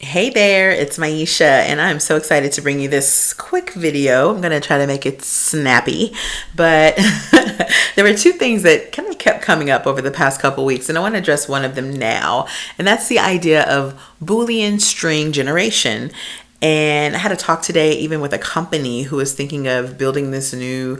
Hey there, it's Maisha, and I'm so excited to bring you this quick video. I'm going to try to make it snappy, but there were two things that kind of kept coming up over the past couple weeks, and I want to address one of them now, and that's the idea of Boolean string generation. And I had a talk today even with a company who is thinking of building this new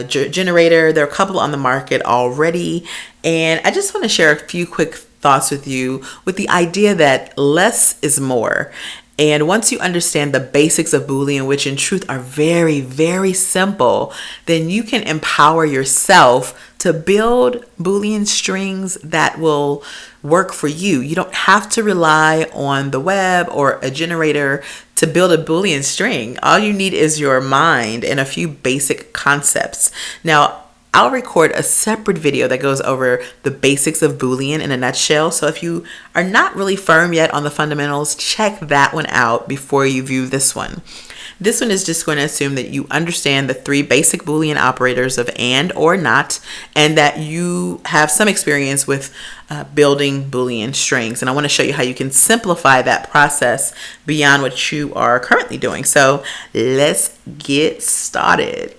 generator. There are a couple on the market already, and I just want to share a few quick thoughts with you with the idea that less is more. And once you understand the basics of Boolean, which in truth are very, very simple, then you can empower yourself to build Boolean strings that will work for you. You don't have to rely on the web or a generator to build a Boolean string. All you need is your mind and a few basic concepts. Now, I'll record a separate video that goes over the basics of Boolean in a nutshell. So if you are not really firm yet on the fundamentals, check that one out before you view this one. This one is just going to assume that you understand the three basic Boolean operators of and or not, and that you have some experience with building Boolean strings. And I want to show you how you can simplify that process beyond what you are currently doing. So let's get started.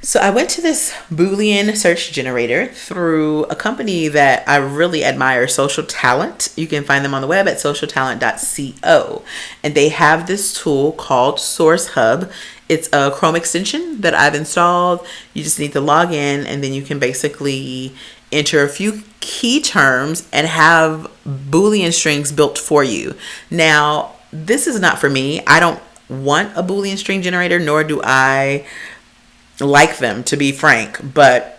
So I went to this Boolean search generator through a company that I really admire, Social Talent. You can find them on the web at socialtalent.co. And they have this tool called SourceHub. It's a Chrome extension that I've installed. You just need to log in, and then you can basically enter a few key terms and have Boolean strings built for you. Now, this is not for me. I don't want a Boolean string generator, nor do I like them, to be frank, but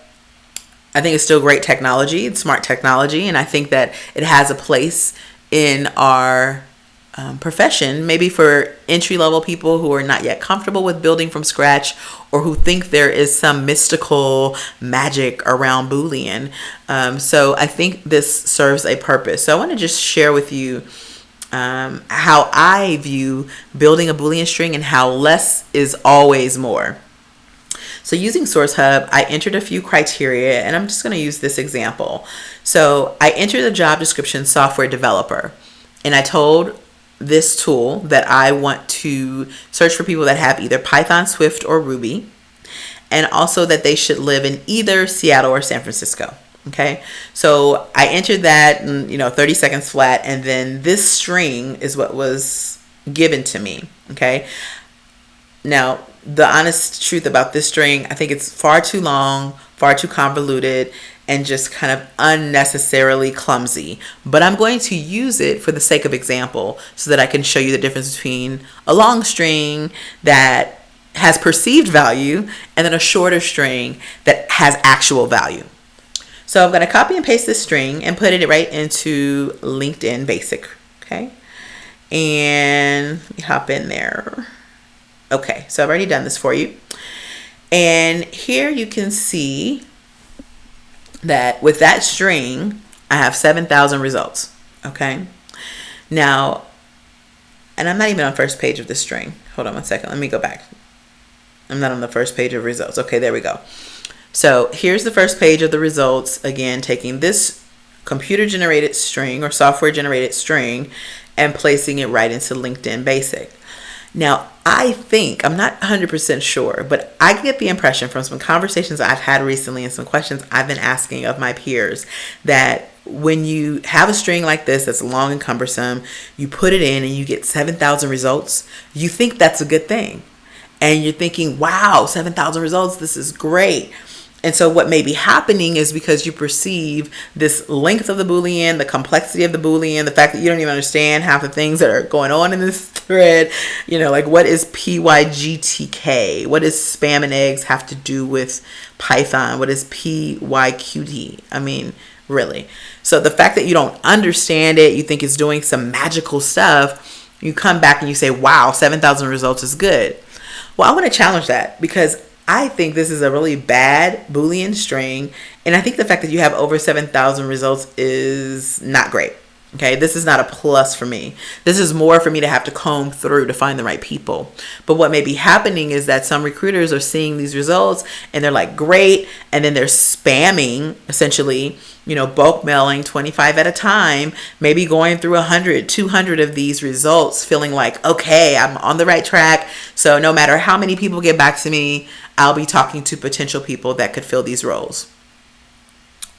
I think it's still great technology. It's smart technology, and I think that it has a place in our profession, maybe for entry-level people who are not yet comfortable with building from scratch, or who think there is some mystical magic around Boolean. So I think this serves a purpose. So I want to just share with you how I view building a Boolean string and how less is always more. So using SourceHub, I entered a few criteria, and I'm just going to use this example. So I entered the job description software developer, and I told this tool that I want to search for people that have either Python, Swift, or Ruby, and also that they should live in either Seattle or San Francisco. Okay, so I entered that in 30 seconds flat, and then this string is what was given to me. Okay, now the honest truth about this string, I think it's far too long, far too convoluted, and just kind of unnecessarily clumsy. But I'm going to use it for the sake of example so that I can show you the difference between a long string that has perceived value and then a shorter string that has actual value. So I'm going to copy and paste this string and put it right into LinkedIn Basic. Okay, and let me hop in there. Okay, so I've already done this for you. And here you can see that with that string, I have 7,000 results. Okay, now, and I'm not even on first page of the string. Hold on one second. Let me go back. I'm not on the first page of results. Okay, there we go. So here's the first page of the results. Again, taking this computer generated string or software generated string and placing it right into LinkedIn Basic. Now, I think, I'm not 100% sure, but I get the impression from some conversations I've had recently and some questions I've been asking of my peers that when you have a string like this that's long and cumbersome, you put it in and you get 7,000 results, you think that's a good thing. And you're thinking, wow, 7,000 results, this is great. And so what may be happening is because you perceive this length of the Boolean, the complexity of the Boolean, the fact that you don't even understand half the things that are going on in this thread, like what is PYGTK? What does spam and eggs have to do with Python? What is PYQT? I mean, really. So the fact that you don't understand it, you think it's doing some magical stuff, you come back and you say, wow, 7,000 results is good. Well, I want to challenge that because I think this is a really bad Boolean string, and I think the fact that you have over 7,000 results is not great. Okay, this is not a plus for me. This is more for me to have to comb through to find the right people. But what may be happening is that some recruiters are seeing these results and they're like, great. And then they're spamming, essentially, bulk mailing 25 at a time, maybe going through 100, 200 of these results, feeling like, okay, I'm on the right track. So no matter how many people get back to me, I'll be talking to potential people that could fill these roles.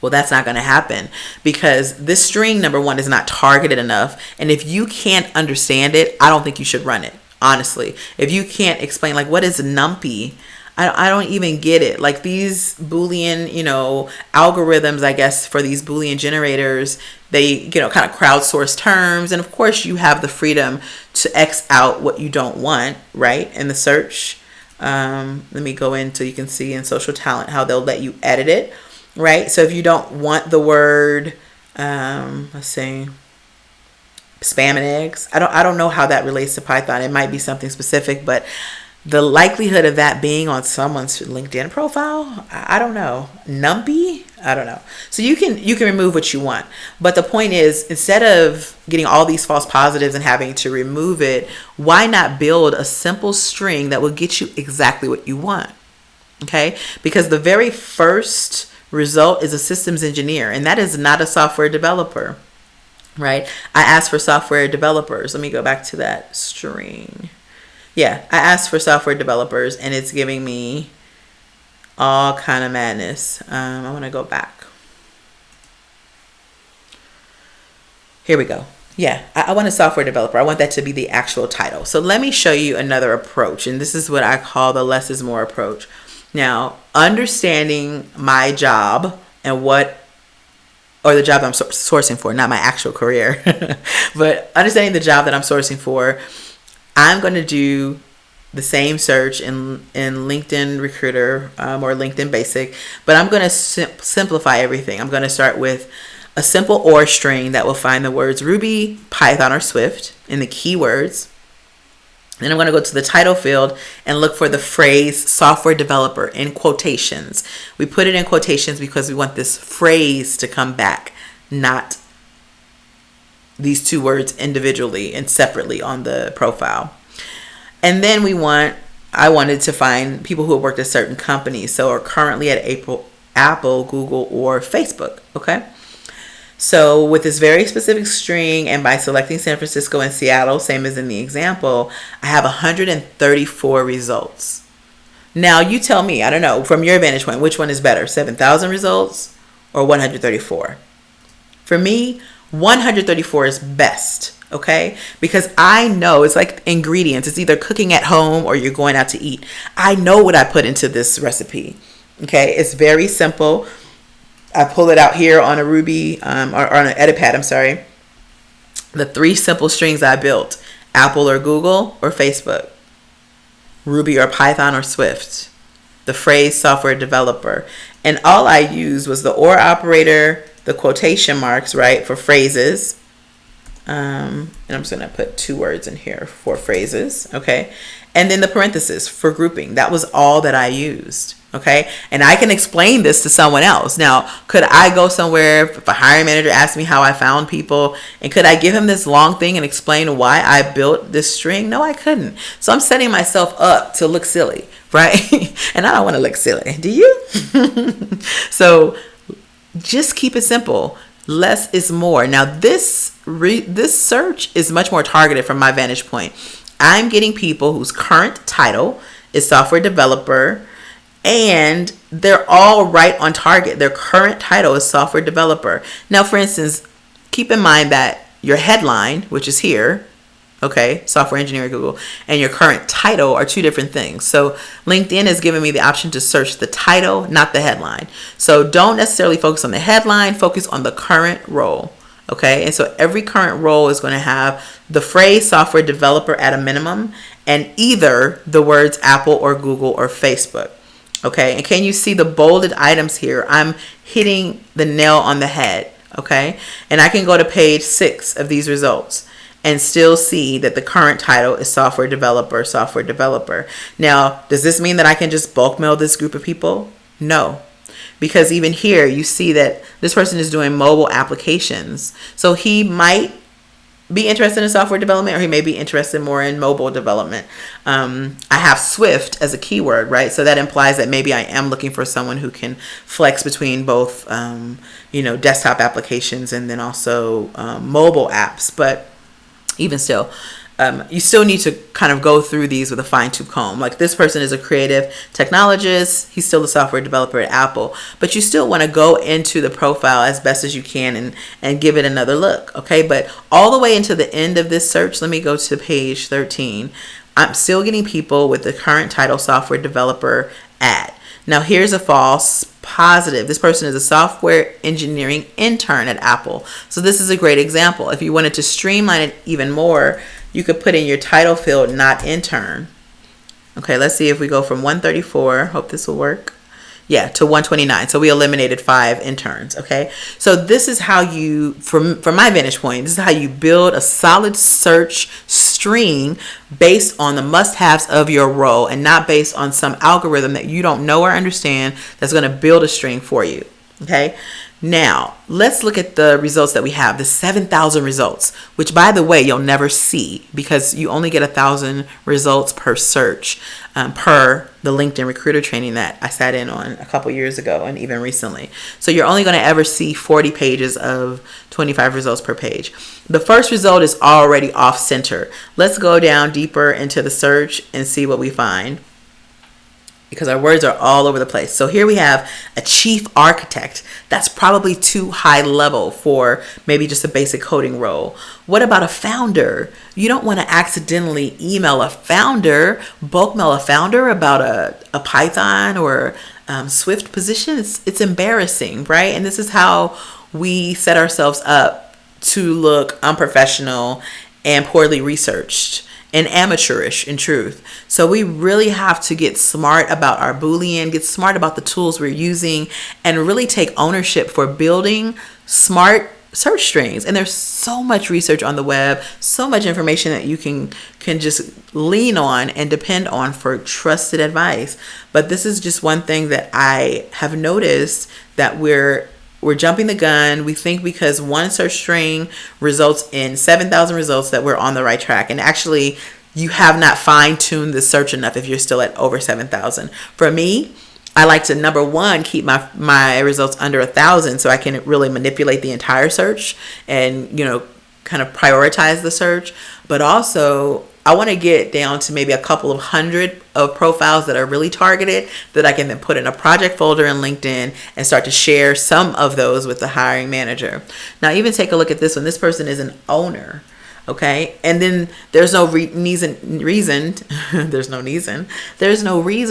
Well, that's not going to happen because this string, number one, is not targeted enough. And if you can't understand it, I don't think you should run it, honestly. If you can't explain, like, what is numpy? I don't even get it. Like these Boolean, algorithms, I guess, for these Boolean generators, they, kind of crowdsource terms. And of course, you have the freedom to X out what you don't want, right, in the search. Let me go in so you can see in Social Talent how they'll let you edit it. Right. So if you don't want the word, let's see, spam and eggs. I don't know how that relates to Python. It might be something specific, but the likelihood of that being on someone's LinkedIn profile, I don't know. Numpy? I don't know. So you can remove what you want. But the point is, instead of getting all these false positives and having to remove it, why not build a simple string that will get you exactly what you want? Okay? Because the very first result is a systems engineer, and that is not a software developer, right? I asked for software developers. Let me go back to that string. Yeah, I asked for software developers, and it's giving me all kind of madness. I want to go back. Here we go. Yeah, I want a software developer. I want that to be the actual title. So let me show you another approach, and this is what I call the less is more approach. Now, understanding my job and the job I'm sourcing for, not my actual career, but understanding the job that I'm sourcing for, I'm going to do the same search in LinkedIn Recruiter or LinkedIn Basic, but I'm going to simplify everything. I'm going to start with a simple OR string that will find the words Ruby, Python, or Swift in the keywords. Then I'm going to go to the title field and look for the phrase software developer in quotations. We put it in quotations because we want this phrase to come back, not these two words individually and separately on the profile. And then I wanted to find people who have worked at certain companies, so are currently at Apple, Google, or Facebook. Okay. So with this very specific string and by selecting San Francisco and Seattle, same as in the example, I have 134 results. Now you tell me, I don't know, from your vantage point, which one is better, 7,000 results or 134? For me, 134 is best, okay? Because I know it's like ingredients. It's either cooking at home or you're going out to eat. I know what I put into this recipe, okay? It's very simple. I pull it out here on a Ruby or on an EditPad, I'm sorry. The three simple strings I built, Apple or Google or Facebook, Ruby or Python or Swift, the phrase software developer. And all I used was the OR operator, the quotation marks, right, for phrases. And I'm just going to put two words in here for phrases, okay? And then the parentheses for grouping. That was all that I used. Okay. And I can explain this to someone else. Now, could I go somewhere if a hiring manager asked me how I found people, and could I give him this long thing and explain why I built this string? No, I couldn't. So I'm setting myself up to look silly, right? And I don't want to look silly. Do you? So just keep it simple. Less is more. Now, this search is much more targeted from my vantage point. I'm getting people whose current title is software developer, and they're all right on target. Their current title is software developer. Now, for instance, keep in mind that your headline, which is here, okay, software engineer at Google, and your current title are two different things. So LinkedIn has given me the option to search the title, not the headline. So don't necessarily focus on the headline, focus on the current role. Okay, and so every current role is going to have the phrase software developer at a minimum, and either the words Apple or Google or Facebook. Okay, and can you see the bolded items here? I'm hitting the nail on the head. Okay, and I can go to page 6 of these results and still see that the current title is software developer, software developer. Now, does this mean that I can just bulk mail this group of people? No. because even here you see that this person is doing mobile applications. So he might be interested in software development, or he may be interested more in mobile development. I have Swift as a keyword, right? So that implies that maybe I am looking for someone who can flex between both, desktop applications and then also mobile apps. But even still, you still need to kind of go through these with a fine-tooth comb. Like, this person is a creative technologist. He's still a software developer at Apple. But you still want to go into the profile as best as you can and give it another look, okay? But all the way into the end of this search, let me go to page 13. I'm still getting people with the current title software developer at. Now, here's a false positive. This person is a software engineering intern at Apple. So this is a great example. If you wanted to streamline it even more, you could put in your title field, not intern. Okay, let's see if we go from 134, hope this will work. Yeah, to 129. So we eliminated 5 interns, okay? So this is how you, from my vantage point, this is how you build a solid search string based on the must-haves of your role, and not based on some algorithm that you don't know or understand that's going to build a string for you, okay? Now, let's look at the results that we have, the 7,000 results, which, by the way, you'll never see because you only get 1,000 results per search, per the LinkedIn recruiter training that I sat in on a couple years ago and even recently. So you're only going to ever see 40 pages of 25 results per page. The first result is already off center. Let's go down deeper into the search and see what we find, because our words are all over the place. So here we have a chief architect. That's probably too high level for maybe just a basic coding role. What about a founder? You don't want to accidentally email a founder, bulk mail a founder about a Python or Swift position. It's embarrassing, right? And this is how we set ourselves up to look unprofessional and poorly researched and amateurish, in truth. So we really have to get smart about our Boolean, get smart about the tools we're using, and really take ownership for building smart search strings. And there's so much research on the web, so much information that you can just lean on and depend on for trusted advice. But this is just one thing that I have noticed, that we're jumping the gun. We think because one search string results in 7,000 results that we're on the right track. And actually, you have not fine-tuned the search enough if you're still at over 7,000. For me, I like to, number one, keep my results under 1,000 so I can really manipulate the entire search and, kind of prioritize the search. But also, I want to get down to maybe a couple of hundred of profiles that are really targeted, that I can then put in a project folder in LinkedIn and start to share some of those with the hiring manager. Now, even take a look at this one. This person is an owner, okay? And then there's no reason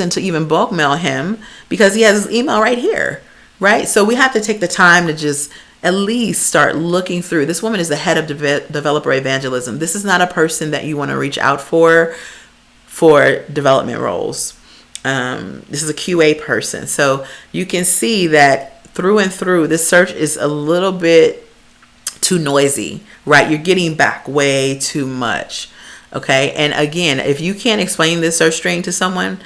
to even bulk mail him, because he has his email right here, right? So we have to take the time to just at least start looking through. This woman is the head of developer evangelism. This is not a person that you want to reach out for development roles. This is a QA person. So you can see that through and through, this search is a little bit too noisy, right? You're getting back way too much, okay? And again, if you can't explain this search string to someone,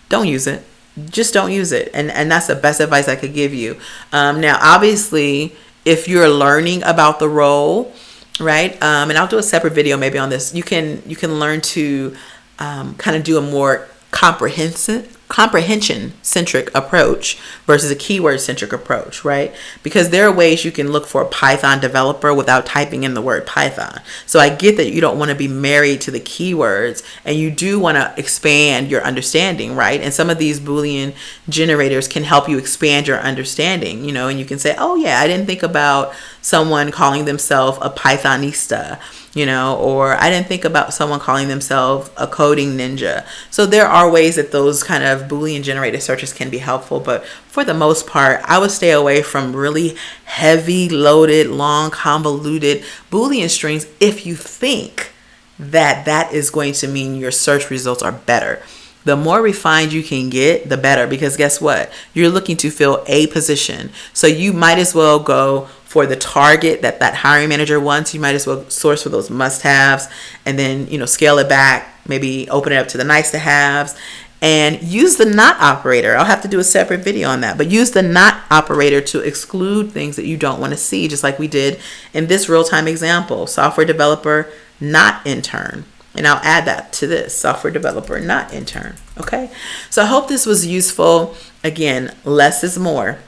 don't use it. Just don't use it. And that's the best advice I could give you. Now, obviously, if you're learning about the role, right? And I'll do a separate video maybe on this. You can learn to kind of do a more comprehension-centric approach versus a keyword-centric approach, right? Because there are ways you can look for a Python developer without typing in the word Python. So I get that you don't want to be married to the keywords, and you do want to expand your understanding, right? And some of these Boolean generators can help you expand your understanding, and you can say, oh yeah, I didn't think about someone calling themselves a Pythonista, or I didn't think about someone calling themselves a coding ninja. So there are ways that those kind of Boolean generated searches can be helpful, but for the most part, I would stay away from really heavy, loaded, long, convoluted Boolean strings if you think that that is going to mean your search results are better. The more refined you can get, the better, because guess what? You're looking to fill a position. So you might as well go for the target that hiring manager wants. You might as well source for those must-haves and then, scale it back, maybe open it up to the nice-to-haves. and use the not operator. I'll have to do a separate video on that, but use the not operator to exclude things that you don't want to see, just like we did in this real-time example, software developer, not intern. And I'll add that to this, software developer, not intern. Okay, so I hope this was useful. Again, less is more.